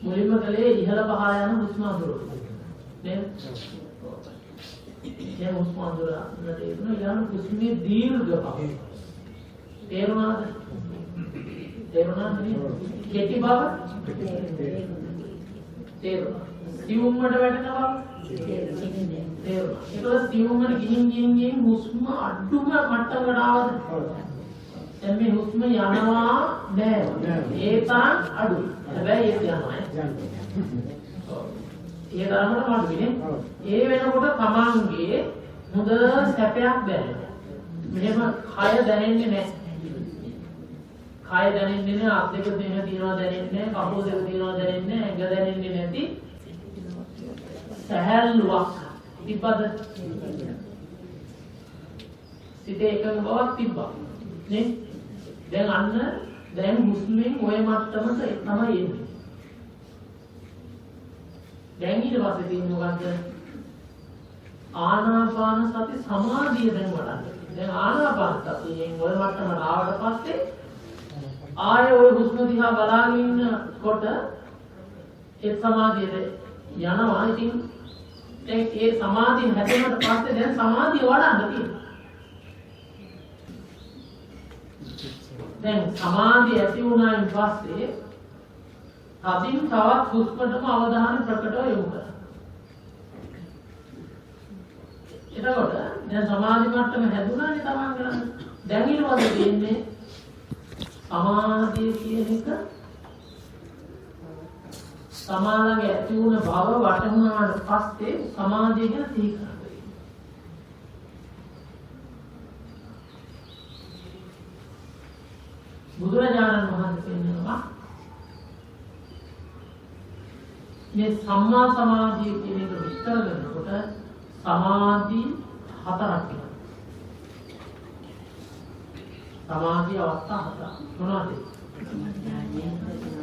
මුලින්ම කලේ ඉහළ පහළ යන හුස්ම අඳුරන නේද? ඒ හුස්ම අඳුරන යන හුස්මේ දීර්ඝ බව තේරුණාද? තේරුණාද? කෙටි බව තේරුණා. සියුම්මට වැටෙන බව තේරුණා. ඒක සියුම්මට ගිහින් හුස්ම අඩුම මට්ටමකට ආවද? දැන් මේ හුස්ම යනවා නෑ. ඒ තරම් අඩුයි. හැබැයි ඒක යනවා. ඒ තරමට අඩුයිනේ. ඒ වෙනකොට තමන්ගේ හොඳ සැපයක් දැනෙනවා. මෙහෙම කය දැනෙන්නේ නෑ. කය දැනෙන්නේ නෑ, අත් දෙක තියෙනවා දැනෙන්නේ නෑ, කකුල් දෙක තියෙනවා දැනෙන්නේ නෑ, ඇඟ දැනෙන්නේ නැති සහැල්ලුවක් තිබ්බද? සිතේ එකඟ බවක් තිබ්බා නේ? දැන් හුස්මෙන් ඔය මට්ටමට තමයි එන්නේ. දැන් ඊට පස්සේ තියෙන්නේ මොකද්ද? ආනාපාන සති සමාධිය දැන් වඩන්න. දැන් ආනාපාන සතියෙන් ඔය මට්ටමට ආවට පස්සේ ආයෙ ඔය හුස්ම දිහා බලාගෙන ඉන්නකොට ඒ සමාධියට යනවා. ඉතින් දැන් ඒ සමාධිය හැදෙන්නට පස්සේ දැන් සමාධිය වඩන්න තියෙනවා. දැන් සමාධිය ඇති වුණායින් පස්සේ තදින් තවත් හුස්මටම අවධානය ප්‍රකටව යොමු කරනවා. එතකොට දැන් සමාධි මට්ටම හැදුණානේ තමන් කරන්නේ. දැන් ඊට පස්සේ තියෙන්නේ සමාධිය කියන එක සමාලගේ ඇති වුණ බව වටහුණාට පස්සේ සමාධිය ගැන සිහි කරනවා. බුදුරජාණන් වහන්සේ කියනවා මේ සම්මා සමාධිය කියන එක විස්තර කරනකොට සමාධි හතරක් තියෙනවා. සමාධි අවස්ථා හතරක්. මොනවද?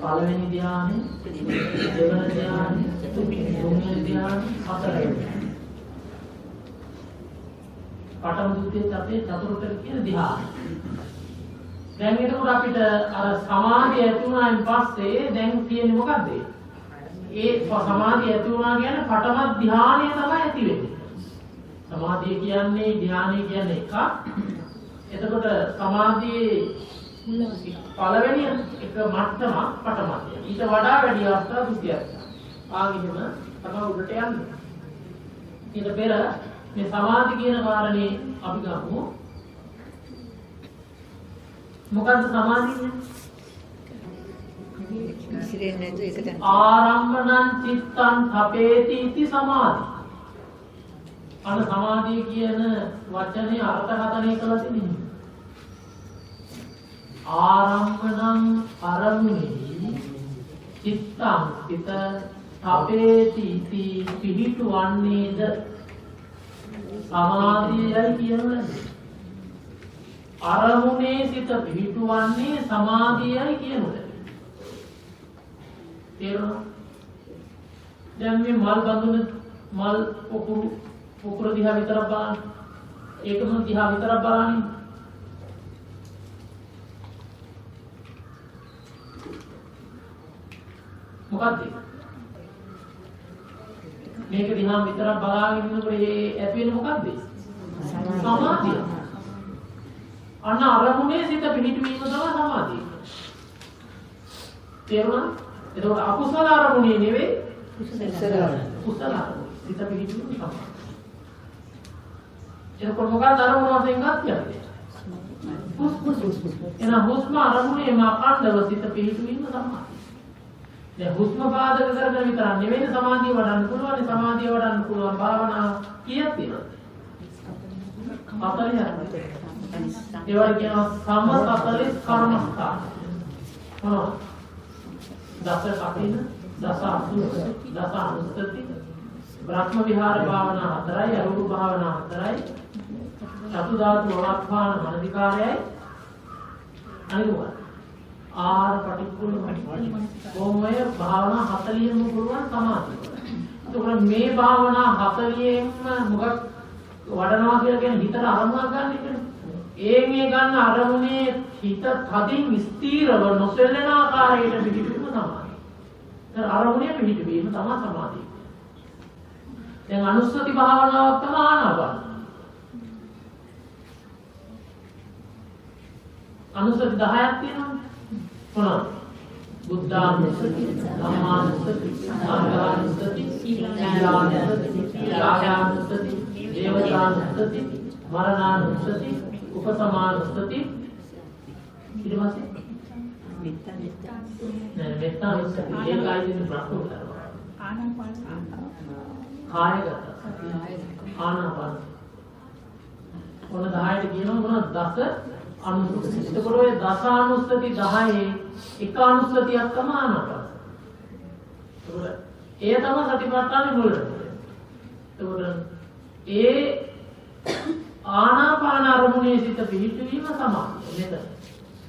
පළවෙනි ධ්‍යානෙ, දෙවන ධ්‍යානෙ, තුන්වෙනි ධ්‍යානෙ, හතරවෙනි. පඨම දුතිය චතේ චතුර්ථ කියන ධ්‍යාන. දැන් එතකොට අපිට අර සමාධිය ඇති වුණායින් පස්සේ දැන් තියෙන්නේ මොකද්ද? ඒ සමාධිය ඇති වුණා කියන්නේ පඨම ධ්‍යානය තමයි ඇති වෙන්නේ. සමාධිය කියන්නේ ධ්‍යානය කියන්නේ එකක්. එතකොට සමාධියේ පළවෙනි එක මට්ටම පඨම ධ්‍යානය. ඊට වඩා වැඩි අවස්ථා දුතියක්. ආගෙම තමයි උඩට යන්නේ. ඊට පෙර මේ සමාධි කියන කාරණේ අපි ගමු. මොකද්ද සමාධිය? ආරම්මණං චිත්තං තපේති इति සමාධි. අර සමාධිය කියන වචනේ අර්ථකථනය කළා තියෙන්නේ. ආරම්මණං අරමුණේ චිත්තං සිත තපේති इति පිහිටුවන්නේද සමාධියයි කියනවා. අරමුණේ සිත පිහිටුවන්නේ සමාධියයි කියනවා. තේරුණා? දැන් මේ මල් බඳුන මල් පොකුර දිහා විතරක් බලන්න. ඒකම දිහා විතරක් බලන්නේ. මොකක්ද? මේක දිහා විතරක් බලාගෙන ඉන්නකොට ඒ ඇති වෙන්නේ මොකද්ද? සමාධිය. අන්න අරමුණේ සිත පිහිටවීම තමයි සමාධිය. තේරුණාද? එතකොට අකුසල අරමුණේ නෙවෙයි කුසල අරමුණේ සිත පිහිටවීම තමයි. එතකොට මොකක්ද අරමුණ වශයෙන් ගත්තේ? එහෙනම් හුස්ම අරමුණේ මාකණ්ඩව සිත පිහිටවීම තමයි. දැන් හුස්ම පාදක කරගෙන විතරක් නෙවෙයි සමාධිය වඩන්න පුළුවන්. සමාධිය වඩන්න පුළුවන් භාවනා කීයක් තියෙනවද? 40ක්. ඒවට කියනවා සම 40 කර්මස්ථාන. මොනවද? දස කපින, දස අසුර, දස අනුස්සති, බ්‍රහ්ම විහාර භාවනා 4යි, අරූප භාවනා 4යි, චතු ධාතු වරක්ඛාන මනදිකාරයයි අනිවාර්ය. ආර පටික්කුල කොහොමද භාවනා 40ම පුළුවන් සමාධිය. ඒකෝර මේ භාවනා 40ෙම මොකක් වඩනවා කියලා කියන්නේ හිතට අරමුණක් ගන්න එකනේ. මේ ගන්න අරමුණේ හිත තදින් ස්ථීරව නොසෙල්ලෙන ආකාරයට පිළිපීම තමයි. දැන් අරමුණේ පිළිපීම තමයි සමාධිය. දැන් අනුස්සති භාවනාවක් තමයි ආනාපාන. අනුස්සති 10ක් තියෙනවා. මොනවද? බුද්ධානුස්සති, ධම්මානුස්සති, සංඝානුස්සති, සීලානුස්සති, යාගානුස්සති, දේවතානුස්සති, මරණානුස්සති, උපසමානුස්සති, ඊට පස්සේ මෙත්තානුස්සති, ඒකයි දෙන ප්‍රශ්න කරනවා. ආනාපාන කායගත ආනාපාන ඔන්න 10ට කියනවා මොනවද? දස අනුස්සති. එතකොට ඔය දස අනුස්සති 10 එක අනුස්සතියක් තමයි ආනාපාන. ඒතකොට ඒ තමයි සතිපට්ඨානේ මුල. ඒතකොට ඒ ආනාපාන අරමුණේ සිට පිහිටවීම සමාධිය. මෙතන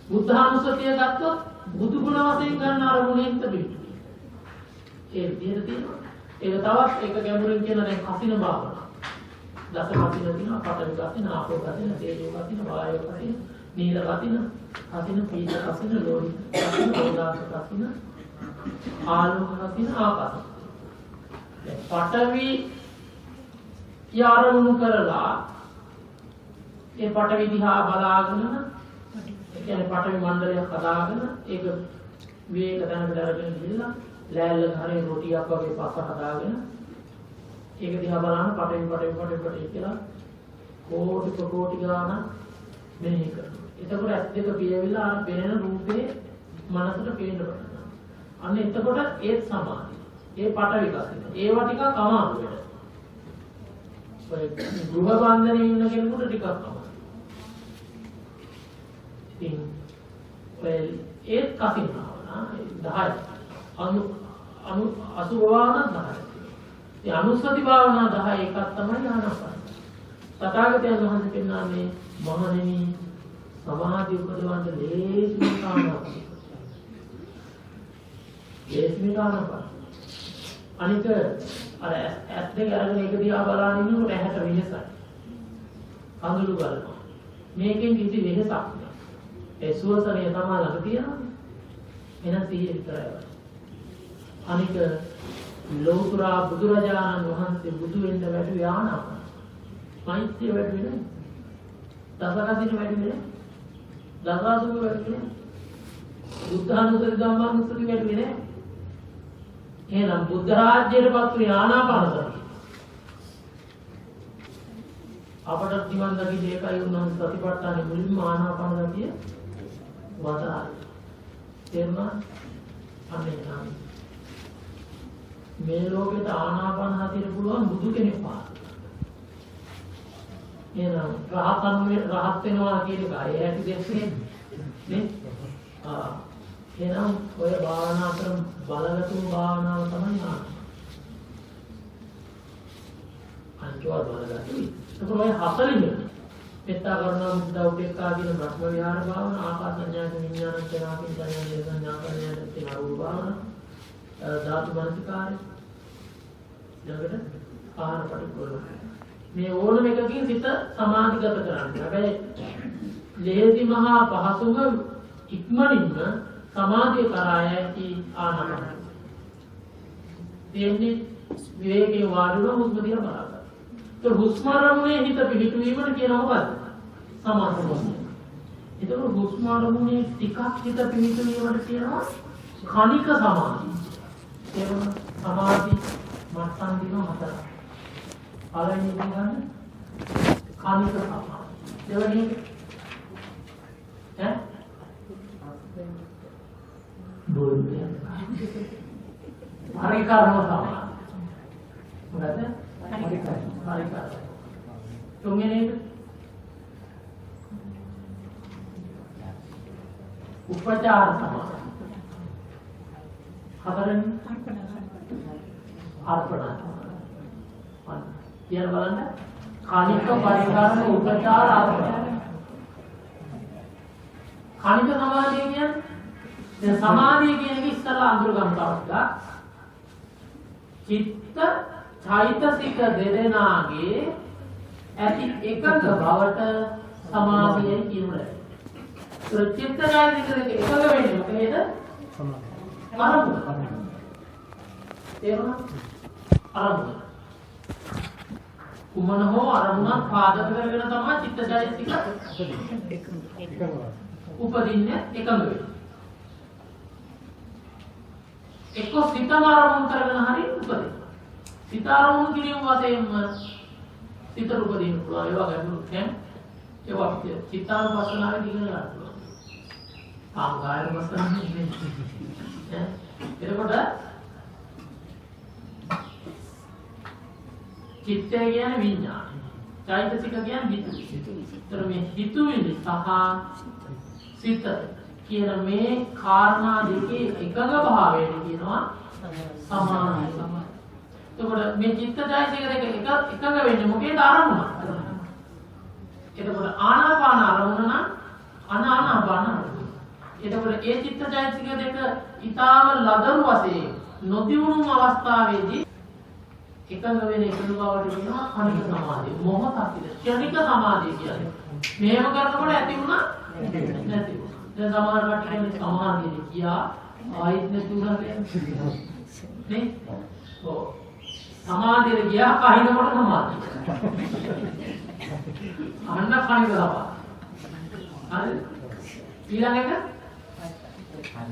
බුද්ධානුස්සතිය ගත්තොත් බුදු ගුණ වශයෙන් ගන්න අරමුණේ සිට පිහිටවීම. ඒ විදිහට තියෙනවා. ඒක තවත් එක ගැඹුරින් කියන දැන් කසින භාවනාව. දස කසින තියෙනවා, පඨවි කසින, ආපෝ කසින, තේජෝ කසින, වායෝ කසින, නීල කසින, කසින, පීත කසින, ලෝහිත කසින, ඕදාස කසින, ආලෝක කසින, ආකාස. දැන් පඨවි යාරණු කරලා ඒ පඨවි දිහා බලාගෙන ඒ කියන්නේ පඨවි මණ්ඩලයක් හදාගෙන ඒක වේග තැනකට අරගෙන ගිහලා ලෑල්ල හරේ රොටියක් වගේ පස්ස හදාගෙන ඒක දිහා බලන පටේ කියලා කෝටි ගාන මෙනෙහි කරනවා. එතකොට ඇස් දෙක පියවිලා අර පෙනෙන රූපේ මනසට පේන්න පටන් ගන්නවා. අන්න එතකොට ඒත් සමාධිය. ඒ පටවි කසින. ඒවා ටිකක් අමාරු වෙනවා. ඔය ගෘහ බන්ධනේ ඉන්න කෙනෙකුට ටිකක් අමාරුයි. ඉතින් ඔය ඒත් කසින භාවනා 10 අසුභ භාවනා 10ක්. ඒ අනුස්සති භාවනා 10 එකක් තමයි ආනාපාන. තථාගතයන් වහන්සේ පෙන්වන්නේ මහණෙනි සමාධි උපදවන්න ලේසිම ආනාපාන. ලේසිම ආනාපාන. අනික අර ඇස් දෙක අරගෙන එක දිහා බලන ඉන්නකොට ඇහැට වෙනසක්. කඳුළු බලනවා. මේකෙන් කිසි වෙනසක් නෑ. ඒ සුවසනේ තමයි ළඟ තියෙනවා. එන සිහිය විතරයි. අනික ලෝතුරා බුදුරජාණන් වහන්සේ බුදු වෙන්න වැඩි ආනාපාන. මෛත්‍රිය වැඩි වෙන්නේ. දසකසින වැඩි වෙන්නේ. දසාසුභ වැඩි වෙන්නේ. බුද්ධානුස්සති ධම්මානුස්සති වැඩි වෙන්නේ. එහෙනම් බුද්ධ රාජ්‍යයට පත් වූ ආනාපාන සතිය. අපට නිවන් දකින්න ඒකයි උන්වහන්සේ සතිපට්ඨානෙ මුලින්ම ආනාපාන සතිය වදාළා. තේරුණා? අනේ නම් මේ ලෝකෙට ආනාපාන සතියට පුළුවන් බුදු කෙනෙක් පාන. එහෙනම් රහත් වෙනවා කියන එක අය ඇති දෙන්නේ නේ? එහෙනම් ඔය භාවනා කරන බලගතු භාවනාව තමයි අන්තිමට බලගතුයි. ඒක ඔය 40 මෙත්තා කරුණා මුද්දා උපේක්ඛා කියන බ්‍රහ්ම විහාර භාවනා ආකාසඤ්ඤාස විඥාන චරාකින් සංයෝජන සංඥාකරණය දෙත්තේ අරූප භාවනා ධාතු මනසිකාරය ළඟට ආහාර පරිපූර්ණ මේ ඕනම එකකින් සිත සමාධිගත කරන්න. හැබැයි ලේසි මහා පහසුම ඉක්මනින්ම සමාධිය කරා යැයි ආනාපාන. දෙන්නේ විවේකේ වාඩිව හුස්ම දිහා බලන්න. तो හුස්ම අරමුණේ හිත පිහිටුවීමට කියනවා මොකද්ද? සමාධිය. ඒතකොට හුස්ම අරමුණේ ටිකක් හිත පිහිටුවීමට කියනවා කණික සමාධිය. ඒක සමාධි මට්ටම් දින හතර. පළවෙනි එක ගන්න කණික සමාධිය. දෙවෙනි එක बोलते हरिकार होता है हरिकार तुमने नहीं उपचार समाज खबर अर्पणा यार बोलना खाने का परिकार में उपचार अर्पणा खाने का समाज क्या දැන් සමාධිය කියන එක ඉස්සලා අඳුර ගන්න අවස්ථා චිත්ත චෛතසික දෙදෙනාගේ ඇති එකඟ බවට සමාධිය කියනවා. ඒ චිත්ත චෛතසික දෙක එකඟ වෙන්නේ මොකේද? අරමුණ. තේරුණා? අරමුණ. කුමන හෝ අරමුණක් පාදක කරගෙන තමයි චිත්ත චෛතසික උපදින්නේ එකඟ වෙන්නේ. එක්ක සිතම ආරම්භ කරගෙන හරි උපදින. සිත ආරම්භ කිරීම වශයෙන්ම සිත උපදින්න පුළුවන්. ඒවා ගැඹුරු නෑ. ඒවා චිත්තානුපස්සනාවේ දිගට ගන්න පුළුවන්. ආංගායන වස්තන්නේ නේ. එතකොට චිත්තය කියන්නේ විඥානය. චෛතසික කියන්නේ හිතුවිලි. ඒතර මේ හිතුවිලි සහ සිත කියන මේ කාරණා දෙකේ එකඟ භාවයට කියනවා සමාධිය. එතකොට මේ චිත්තචෛතසික දෙක එකඟ වෙන්නේ මොකේද? අරමුණ. එතකොට ආනාපාන අරමුණ නම් අනානාපාන අරමුණ. එතකොට ඒ චිත්තචෛතසික දෙක ඊටාව ලදරු වශයෙන් නොතියුණු අවස්ථාවේදී එකඟ වෙන එකඟ බවට කියනවා කණික සමාධිය. මොහොතක් විතර ක්ෂණික සමාධිය කියන්නේ. මේව කරනකොට ඇති වුණා නැති වුණා. දැන් සමහර කට්ටිය කියන්නේ සමාධියද කියා ආයෙත් නැතුණා කියන්නේ නේ? ඔව් සමාධියද ගියා කහිනකොට සමාධිය. අන්න කණික සමාධිය. හරි ඊළඟ එක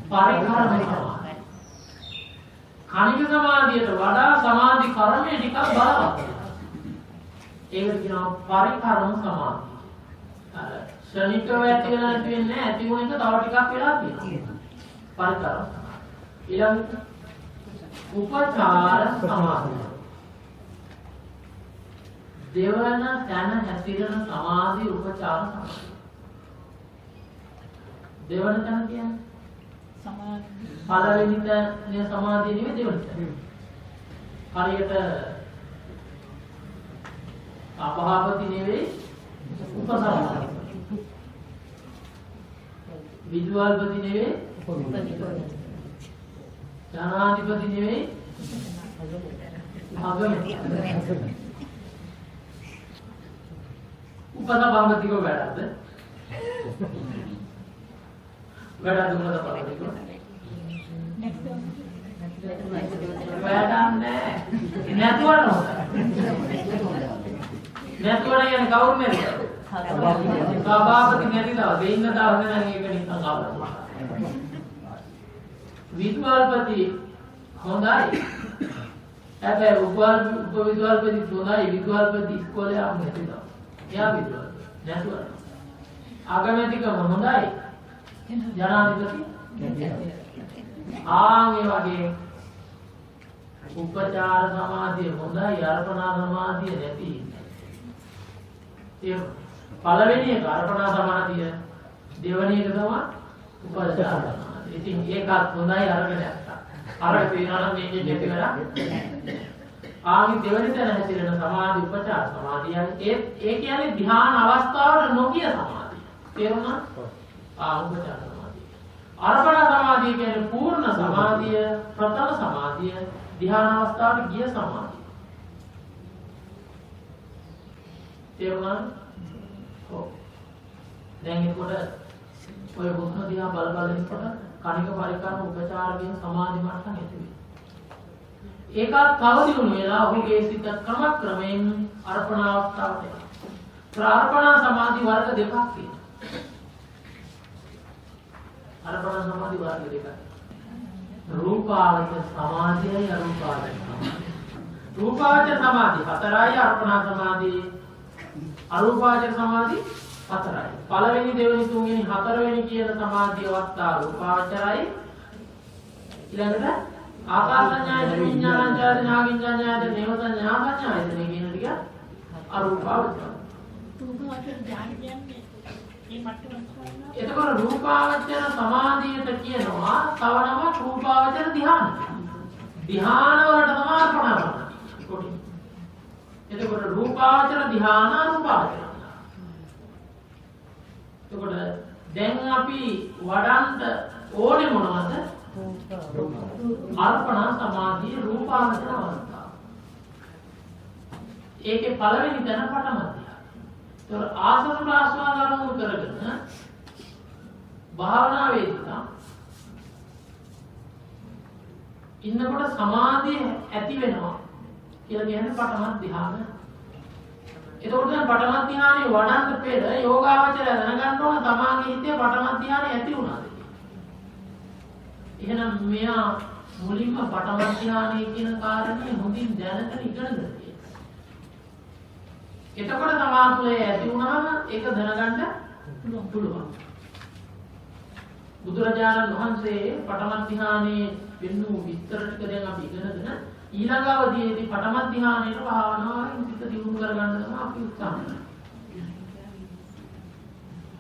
පරිකාරමය සමාධිය. කණික සමාධියට වඩා සමාධි කර්මය ටිකක් බලවත්. ඒක කියනවා පරිකාරම සමාධිය. අර ශනිකව ඇති වෙලා නැති වෙන්නේ ඇති වුණ එක තව ටිකක් වෙලා තියෙනවා. පරිකාරම. ඊළඟට උපචාර සමාධිය. දෙවන තන හැසිරෙන සමාධි උපචාර සමාධිය. දෙවන තන කියන්නේ පළවෙනි තැන සමාධිය නෙවෙයි දෙවෙනි තැන. හරියට අපහාපති නෙවෙයි උපසමාධිය. විදුහල්පති නෙවෙයි ජනාධිපති නෙවෙයි අගමැති. උපසභාපතිව වැඩද? වැඩ දුන්නද පළවෙනික? වැඩන්නේ නැතුවන හොඳයි. නැතුවන කියන්නේ කවුරු නැතිද? සභාපති නැති දවස් දෙන්න දවස් නම් ඒක නිකන් අවුලක්. විදුහල්පති හොඳයි. හැබැයි උපවිදුහල්පති හොඳයි. විදුහල්පති ඉස්කෝලේ ආව නැති දවස්. එයා විදුහල්පති නැතුවන. අගමැතිකම හොඳයි. ජනාධිපති මේ වගේ උපචාර සමාධිය හොඳයි අර්පණා සමාධිය නැති ඒ පළවෙනි එක අර්පණා සමාධිය දෙවෙනි එක තමයි උපචාර සමාධිය. ඉතින් ඒකත් හොඳයි අරගෙන නැත්තා. අර පේනවා නම් මේකේ දෙක වෙලා දෙවෙනි තැන හැසිරෙන සමාධි උපචාර සමාධිය. ඒ කියන්නේ ධ්‍යාන අවස්ථාවට නොගිය සමාධිය. තේරුණා? උපචාර සමාධිය. අර්පණ සමාධිය කියන්නේ පූර්ණ සමාධිය, ප්‍රථම සමාධිය, ධ්‍යාන අවස්ථාවට ගිය සමාධිය. තේරුණා? ඔව්. දැන් ඒකට ඔය බුද්ධ දිහා බල බල ඉන්නකොට කණික පරිකරම උපචාර කියන සමාධි මට්ටම් ඇති වෙනවා. ඒකත් තවදිනුන වෙලා ඔහුගේ සිත ක්‍රමක්‍රමයෙන් අර්පණ අවස්ථාවට එනවා. ප්‍රාර්පණ සමාධි වර්ග දෙකක් තියෙනවා. අර්පණ සමාධි වර්ග දෙකක්. රූපාවචර සමාධියයි අරූපාවචර සමාධිය. රූපාවචර සමාධි 4යි අර්පණ සමාධි අරූපාවචර සමාධි 4යි. පළවෙනි දෙවෙනි තුන්වෙනි හතරවෙනි කියන සමාධි අවස්ථා රූපාවචරයි. ඊළඟට ආකාසඤ්ඤාය විඥානඤ්ඤාය ඥාගිඤ්ඤාය නේවත ඥානඤ්ඤාය කියන ටික අරූපාවචර. රූපාවචර ඥාන කියන්නේ එතකොට රූපාවචර සමාධියට කියනවා තව නමක් රූපාවචර ධ්‍යාන. ධ්‍යාන වලට තමයි අර්පණ කරන්නේ. එතකොට රූපාවචර ධ්‍යාන රූපාවචර. එතකොට දැන් අපි වඩන්ට ඕනේ මොනවද? අර්පණ සමාධිය රූපාවචර අවස්ථාව. ඒකේ පළවෙනි තැන පටම ආසන ප්‍රාස්වාද අරමුණු කරගෙන භාවනාවේදී ඉන්නකොට සමාධිය ඇති වෙනවා කියලා කියන්නේ පඨම ධ්‍යාන. එතකොට දැන් පඨම ධ්‍යානෙ වඩන්න පෙර යෝගාවචරය දැනගන්න ඕන තමාගේ හිතේ පඨම ධ්‍යානෙ ඇති වුණාද කියලා. එහෙනම් මෙයා මුලින්ම පඨම ධ්‍යානෙ කියන කාරණේ හොඳින් දැනගෙන ඉගෙනගන්න. එතකොට සමාධිය ඇති වුණාම ඒක දැනගන්න පුළුවන්. බුදුරජාණන් වහන්සේ පඨම ධ්‍යානයේ වෙන්නු විස්තර ටික දැන් අපි ඉගෙනගෙන ඊළඟ අවධියේදී පඨම ධ්‍යානයේ භාවනාවෙන් සිත දියුණු කරගන්න තමයි අපි උත්සාහ කරන්නේ.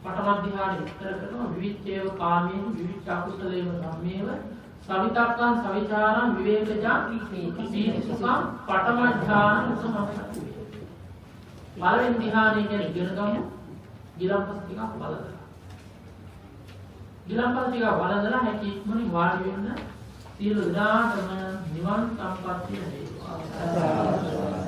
පඨම ධ්‍යානෙ විස්තර කරනවා විවිච්ඡේව කාමයෙන් විවිච්ඡ අකුසලේව ධම්මේව සවිතක්කං සවිචාරං විවේකජං සීසුඛං පඨම ධ්‍යාන උසමස්සති. පළවෙනි ධ්‍යානය කියන්නේ ඉගෙන ගමු. ගිලම්පස් ටිකක් බලන්න. ගිලම්පස් ටිකක් බලලා හැකි ඉක්මනින් වාඩි වෙන්න සියලු විදාතම නිවන් සම්පත්තිය ලැබේවා.